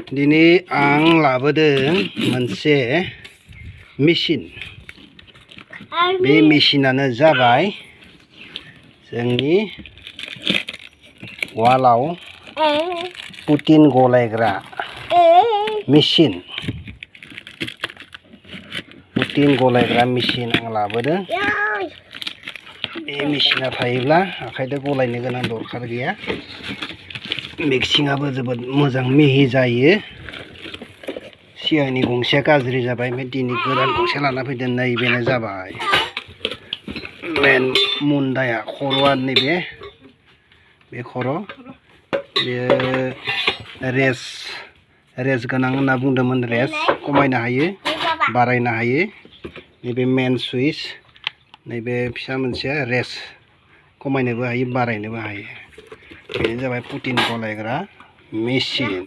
दिनै आं लाबोदों मोनसे मेचिन। बे मेचिनानो जाबाय जोंनि वालाव पुटिन गलायग्रा मेचिन। पुटिन गलायग्रा मेचिन आं लाबोदों। बे मेचिना थायोब्ला आखाइजों गलायनो गोनां दरखार गैया। मिक्सिंआबो जोबोद मोजां मिहि जायो। सिगांनि गंसेया गाज्रि जाबाय, ओमफ्राय दिनै गोदान गंसे लाना फैदों। नैबेनो जाबाय मेन मुन्दाया, खर'आ नैबे बे खर'। बेयो रेस गोनां होनना बुंदोंमोन। रेस खमायनो हायो, बारायनो हायो। नैबे मेन सुइच, नैबे फिसा मोनसेया रेस खमायनोबो हायो, बारायनोबो हायो। बेनो जाबाय पुटिन गलायग्रा मेचिन।